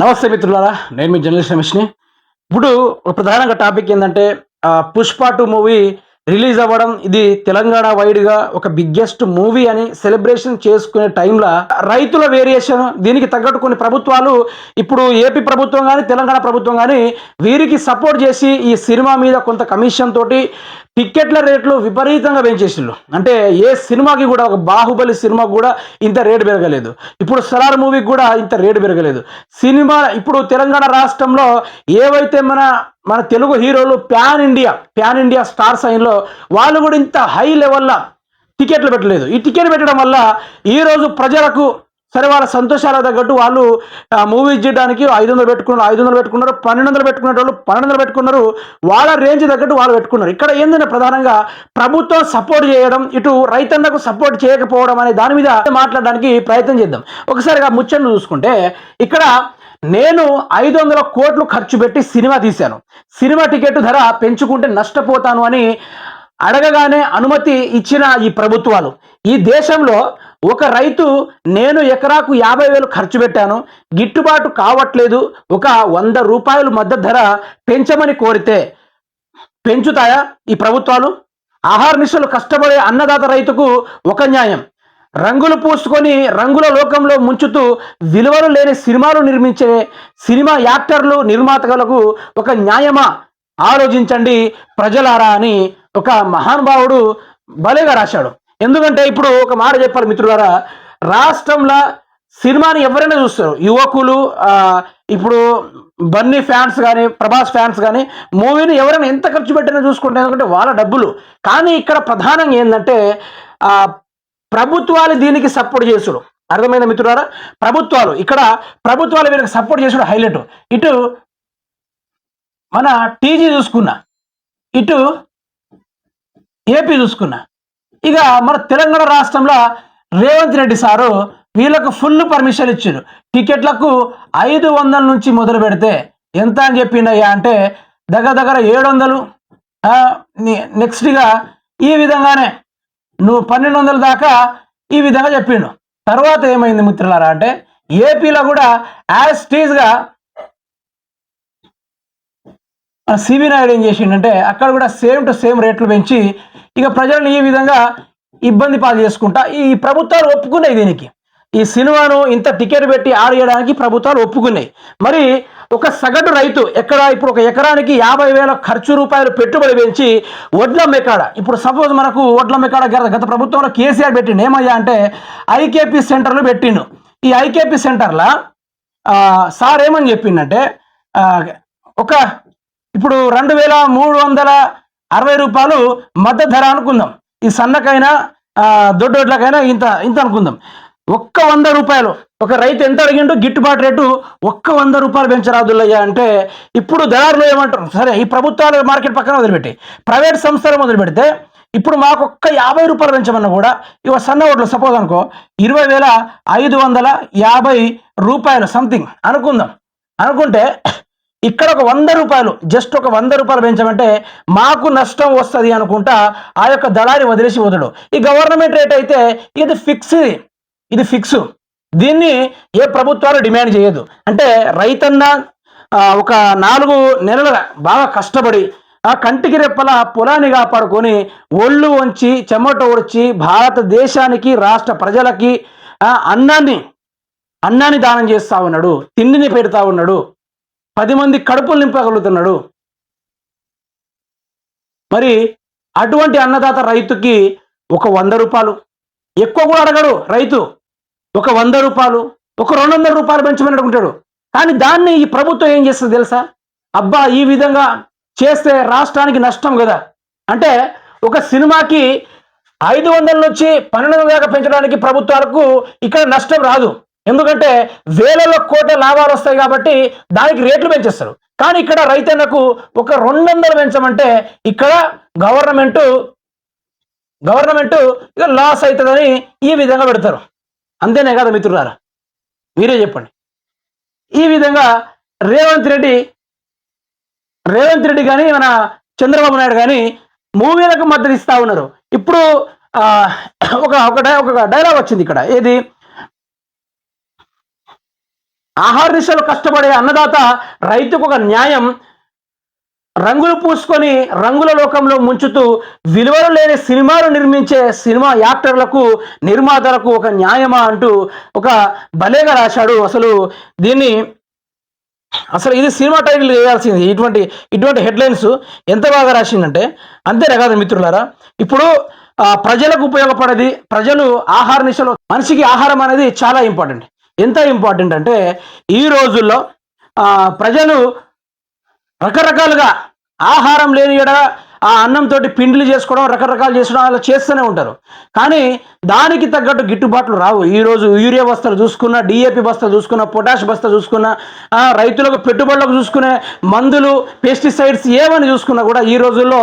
నమస్తే మిత్రులారా, నేను మీ జర్నలిస్ట్ రమేష్ని. ఇప్పుడు ఒక ప్రధానంగా టాపిక్ ఏంటంటే 'పుష్ప 2' మూవీ రిలీజ్ అవ్వడం. ఇది తెలంగాణ వైడ్‌గా ఒక బిగ్గెస్ట్ మూవీ అని సెలబ్రేషన్ చేసుకునే టైంలో రైతుల వేరియేషన్ దీనికి తగ్గట్టు కొన్ని ప్రభుత్వాలు ఇప్పుడు ఏపీ ప్రభుత్వం గానీ, తెలంగాణ ప్రభుత్వం గానీ వీరికి సపోర్ట్ చేసి ఈ సినిమా మీద కొంత కమిషన్ తోటి టిక్కెట్ల రేట్లు విపరీతంగా పెంచేసిళ్ళు. అంటే ఏ సినిమాకి కూడా ఒక 'బాహుబలి' సినిమాకి కూడా ఇంత రేటు పెరగలేదు. ఇప్పుడు 'సలార్' మూవీకి కూడా ఇంత రేటు పెరగలేదు. సినిమా ఇప్పుడు తెలంగాణ రాష్ట్రంలో ఏవైతే మన తెలుగు హీరోలు ప్యాన్ ఇండియా స్టార్స్ అయినలో వాళ్ళు కూడా ఇంత హై లెవెల్లో టికెట్లు పెట్టలేదు. ఈ టికెట్ పెట్టడం వల్ల ఈరోజు ప్రజలకు సరే వాళ్ళ సంతోషాలకు తగ్గట్టు వాళ్ళు మూవీ చేయడానికి 500 పెట్టుకున్నారు, 1200 పెట్టుకునే వాళ్ళు 1200 పెట్టుకున్నారు. వాళ్ళ రేంజ్ తగ్గట్టు వాళ్ళు పెట్టుకున్నారు. ఇక్కడ ఏంటంటే ప్రధానంగా ప్రభుత్వం సపోర్ట్ చేయడం, ఇటు రైతన్నకు సపోర్ట్ చేయకపోవడం అనే దాని మీద మాట్లాడడానికి ప్రయత్నం చేద్దాం. ఒకసారిగా ముచ్చట్లు చూసుకుంటే ఇక్కడ నేను 500 కోట్లు ఖర్చు పెట్టి సినిమా తీశాను, సినిమా టికెట్ ధర పెంచుకుంటే నష్టపోతాను అని అడగగానే అనుమతి ఇచ్చిన ఈ ప్రభుత్వాలు, ఈ దేశంలో ఒక రైతు నేను ఎకరాకు 50,000 ఖర్చు పెట్టాను, గిట్టుబాటు కావట్లేదు, ఒక 100 రూపాయలు మద్దతు ధర పెంచమని కోరితే పెంచుతాయా ఈ ప్రభుత్వాలు? ఆహారనిశలు కష్టపడే అన్నదాత రైతుకు ఒక న్యాయం, రంగులు పూసుకొని రంగుల లోకంలో ముంచుతూ విలువలు లేని సినిమాలు నిర్మించే సినిమా యాక్టర్లు నిర్మాతలకు ఒక న్యాయమా? ఆలోచించండి ప్రజలారా అని ఒక మహానుభావుడు భలేగా రాశాడు. ఎందుకంటే ఇప్పుడు ఒక మాట చెప్పాలి మిత్రులారా, రాష్ట్రంలో సినిమాని ఎవరైనా చూస్తారు, యువకులు, ఇప్పుడు బన్నీ ఫ్యాన్స్ కానీ ప్రభాస్ ఫ్యాన్స్ కానీ మూవీని ఎవరైనా ఎంత ఖర్చు పెట్టినా చూసుకుంటే, ఎందుకంటే వాళ్ళ డబ్బులు. కానీ ఇక్కడ ప్రధానంగా ఏంటంటే ప్రభుత్వాలు దీనికి సపోర్ట్ చేసుడు. అర్థమైన మిత్రులారా, ప్రభుత్వాలు వీళ్ళకి సపోర్ట్ చేసుడు హైలైట్. ఇటు మన టీజీ చూసుకున్నా, ఇటు ఏపీ చూసుకున్నా, ఇక మన తెలంగాణ రాష్ట్రంలో రేవంత్ రెడ్డి సారు వీళ్ళకు ఫుల్ పర్మిషన్ ఇచ్చారు. టికెట్లకు 500 నుంచి మొదలు పెడితే ఎంత అని చెప్పిండయ్యా అంటే దగ్గర 700, నెక్స్ట్గా ఈ విధంగానే నువ్వు 1200 దాకా ఈ విధంగా చెప్పిండు. తర్వాత ఏమైంది మిత్రులారా అంటే ఏపీలో కూడా యాజ్ టీజ్గా సివి నాయుడు ఏం చేసిండంటే అక్కడ కూడా సేమ్ టు సేమ్ రేట్లు పెంచి ఇక ప్రజలను ఈ విధంగా ఇబ్బంది పాలు చేసుకుంటా ఈ ప్రభుత్వాలు ఒప్పుకున్నాయి. దీనికి ఈ సినిమాను ఇంత టికెట్ పెట్టి ఆడేయడానికి ప్రభుత్వాలు ఒప్పుకున్నాయి. మరి ఒక సగటు రైతు ఇప్పుడు ఒక ఎకరానికి 50,000 ఖర్చు రూపాయలు పెట్టుబడి పెంచి వడ్లమ్మెకాడ, ఇప్పుడు సపోజ్ మనకు వడ్లమ్మెకాడ గత ప్రభుత్వంలో కేసీఆర్ పెట్టిండు. ఏమయ్యా అంటే ఐకేపీ సెంటర్లు పెట్టిండు. ఈ ఐకేపీ సెంటర్లో సార్ ఏమని చెప్పిండంటే ఇప్పుడు 2,360 రూపాయలు మద్దతు ధర అనుకుందాం. ఈ సన్నకైనా దొడ్డోట్లకైనా ఇంత అనుకుందాం. 100 రూపాయలు ఒక రైతు ఎంత అడిగిండు గిట్టుబాటు రేటు 100 రూపాయలు పెంచరాదులయ్యా అంటే ఇప్పుడు దళారులు ఏమంటారు, సరే ఈ ప్రభుత్వాలు మార్కెట్ పక్కన వదిలిపెట్టి ప్రైవేట్ సంస్థలు మొదలు పెడితే ఇప్పుడు మాకు 50 రూపాయలు పెంచమన్నా కూడా ఇవ సన్న ఓట్లు సపోజ్ అనుకో 20,550 రూపాయలు సంథింగ్ అనుకుంటే ఇక్కడ ఒక 100 రూపాయలు, జస్ట్ ఒక 100 రూపాయలు పెంచమంటే మాకు నష్టం వస్తుంది అనుకుంటా ఆ యొక్క దళారి వదిలేసి వదడు. ఈ గవర్నమెంట్ రేట్ అయితే ఇది ఫిక్స్. దీన్ని ఏ ప్రభుత్వాలు డిమాండ్ చేయదు. అంటే రైతన్న ఒక 4 నెలలు బాగా కష్టపడి ఆ కంటికి రెప్పల పొలాన్ని కాపాడుకొని ఒళ్ళు వంచి చెమట ఓడ్చి భారతదేశానికి రాష్ట్ర ప్రజలకి అన్నాన్ని దానం చేస్తూ ఉన్నాడు, తిండిని పెడతా ఉన్నాడు, 10 మంది కడుపులు నింపగలుగుతున్నాడు. మరి అటువంటి అన్నదాత రైతుకి ఒక 100 రూపాయలు ఎక్కువ కూడా అడగడు రైతు. ఒక 100 రూపాయలు, ఒక 200 రూపాయలు పెంచమని అడుగుంటాడు. కానీ దాన్ని ఈ ప్రభుత్వం ఏం చేస్తుంది తెలుసా? అబ్బా ఈ విధంగా చేస్తే రాష్ట్రానికి నష్టం కదా అంటే ఒక సినిమాకి 500 నుంచి 1200 దాకా పెంచడానికి ప్రభుత్వాలకు ఇక్కడ నష్టం రాదు. ఎందుకంటే వేలలో కోట్ల లాభాలు వస్తాయి కాబట్టి దానికి రేట్లు పెంచేస్తారు. కానీ ఇక్కడ రైతన్నకు ఒక 200 పెంచమంటే ఇక్కడ గవర్నమెంట్ ఇక లాస్ అవుతుందని ఈ విధంగా పెడతారు. అంతేనే కదా మిత్రులారా, మీరే చెప్పండి. ఈ విధంగా రేవంత్ రెడ్డి కానీ మన చంద్రబాబు నాయుడు కానీ మూవీలకు మద్దతు ఇస్తూ ఉన్నారు. ఇప్పుడు ఒక డైలాగ్ వచ్చింది ఇక్కడ, ఏది ఆహార నిశలు కష్టపడే అన్నదాత రైతుకు ఒక న్యాయం, రంగులు పూసుకొని రంగుల లోకంలో ముంచుతూ విలువలు లేని సినిమాలు నిర్మించే సినిమా యాక్టర్లకు, నిర్మాతలకు ఒక న్యాయమా అంటూ ఒక భలేగా రాశాడు. అసలు ఇది సినిమా టైటిల్ చేయాల్సింది. ఇటువంటి హెడ్లైన్స్ ఎంత బాగా రాసిందంటే, అంతేనా కాదు మిత్రులారా? ఇప్పుడు ప్రజలకు ఉపయోగపడేది, ప్రజలు ఆహార నిశలో మనిషికి ఆహారం అనేది చాలా ఇంపార్టెంట్. ఎంత ఇంపార్టెంట్ అంటే ఈ రోజుల్లో ప్రజలు రకరకాలుగా ఆహారం లేని ఎడ ఆ అన్నంతో పిండిలు చేసుకోవడం, రకరకాలు చేసుకోవడం అలా చేస్తూనే ఉంటారు. కానీ దానికి తగ్గట్టు గిట్టుబాట్లు రావు. ఈరోజు యూరియా బస్తాలు చూసుకున్నా, డిఏపి బస్తాలు చూసుకున్నా, పొటాష్ బస్తా చూసుకున్నా, రైతులకు పెట్టుబడులకు చూసుకునే మందులు, పెస్టిసైడ్స్ ఏమని చూసుకున్నా కూడా ఈ రోజుల్లో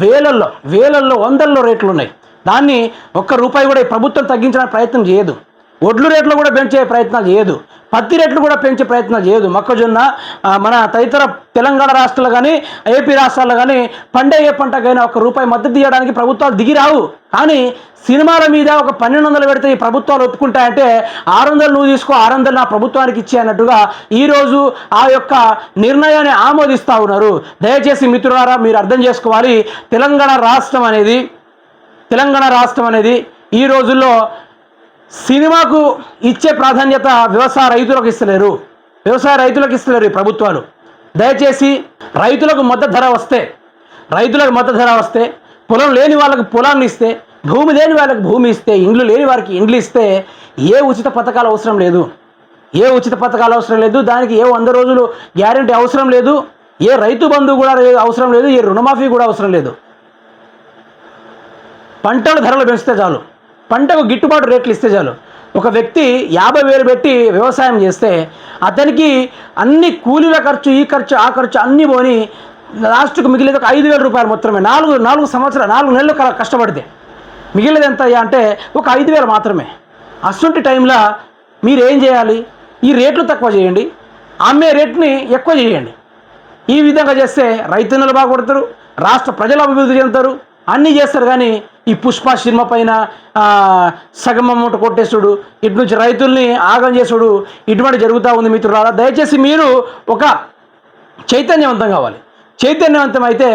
వేలల్లో వందల్లో రేట్లు ఉన్నాయి. దాన్ని ఒక్క రూపాయి కూడా ఈ ప్రభుత్వం తగ్గించడానికి ప్రయత్నం చేయదు. ఒడ్లు రేట్లు కూడా పెంచే ప్రయత్నాలు చేయదు. పత్తి రేట్లు కూడా పెంచే ప్రయత్నాలు చేయదు. మొక్కజొన్న మన తదితర తెలంగాణ రాష్ట్రాలు కానీ, ఏపీ రాష్ట్రాల్లో కానీ పండే ఏ పంటకైనా ఒక్క రూపాయి మద్దతు ఇవ్వడానికి ప్రభుత్వాలు దిగిరావు. కానీ సినిమాల మీద ఒక 1200 పెడితే ఈ ప్రభుత్వాలు ఒప్పుకుంటాయంటే 600 నువ్వు తీసుకో, 600 నా ప్రభుత్వానికి ఇచ్చే అన్నట్టుగా ఈరోజు ఆ యొక్క నిర్ణయాన్ని ఆమోదిస్తూ ఉన్నారు. దయచేసి మిత్రులారా, మీరు అర్థం చేసుకోవాలి, తెలంగాణ రాష్ట్రం అనేది ఈ రోజుల్లో సినిమాకు ఇచ్చే ప్రాధాన్యత వ్యవసాయ రైతులకు ఇస్తలేరు ఈ ప్రభుత్వాలు. దయచేసి రైతులకు మద్దతు ధర వస్తే, పొలం లేని వాళ్ళకు పొలాన్ని ఇస్తే, భూమి లేని వాళ్ళకి భూమి ఇస్తే, ఇండ్లు లేని వారికి ఇండ్లు ఇస్తే ఏ ఉచిత పథకాలు అవసరం లేదు. దానికి ఏ 100 రోజులు గ్యారెంటీ అవసరం లేదు. ఏ రైతు బంధు కూడా అవసరం లేదు. ఏ రుణమాఫీ కూడా అవసరం లేదు. పంటల ధరలు పెంచితే చాలు, పంటకు గిట్టుబాటు రేట్లు ఇస్తే చాలు. ఒక వ్యక్తి 50,000 పెట్టి వ్యవసాయం చేస్తే అతనికి అన్ని కూలీల ఖర్చు, ఈ ఖర్చు, ఆ ఖర్చు అన్నీ పోని లాస్ట్కు మిగిలేదు ఒక 5,000 రూపాయలు మాత్రమే. 4 సంవత్సరాలు 4 నెలలు కష్టపడితే మిగిలేదు ఎంత అంటే ఒక 5,000 మాత్రమే. అటువంటి టైంలో మీరు ఏం చేయాలి? ఈ రేట్లు తక్కువ చేయండి, అమ్మే రేట్ని ఎక్కువ చేయండి. ఈ విధంగా చేస్తే రైతన్నలు బాగుపడతారు, రాష్ట్ర ప్రజలు అభివృద్ధి చెందుతారు, అన్నీ చేస్తారు. కానీ ఈ పుష్ప సినిమా పైన సగం అమౌంట్ కొట్టేసుడు, ఇటు నుంచి రైతుల్ని ఆగం చేసుడు, ఇటువంటి జరుగుతూ ఉంది మిత్రులారా. దయచేసి మీరు ఒక చైతన్యవంతం కావాలి. చైతన్యవంతం అయితే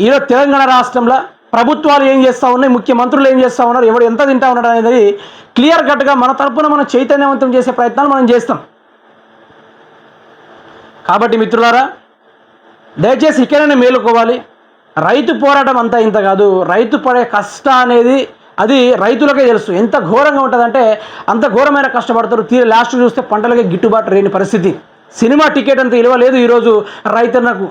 ఈరోజు తెలంగాణ రాష్ట్రంలో ప్రభుత్వాలు ఏం చేస్తూ ఉన్నాయి, ముఖ్యమంత్రులు ఏం చేస్తూ ఉన్నారు, ఎవడు ఎంత తింటా ఉన్నాడు అనేది క్లియర్ కట్గా మన తరపున మనం చైతన్యవంతం చేసే ప్రయత్నాలు మనం చేస్తాం. కాబట్టి మిత్రులారా, దయచేసి ఇక్కడనే మేలుకోవాలి. రైతు పోరాటం అంతా ఇంత కాదు. రైతు పడే కష్టం అనేది అది రైతులకే తెలుసు. ఎంత ఘోరంగా ఉంటుందంటే అంత ఘోరమైన కష్టపడతారు. లాస్ట్ చూస్తే పంటలకే గిట్టుబాటు లేని పరిస్థితి. సినిమా టికెట్ అంత విలువ లేదు ఈరోజు రైతన్నకు.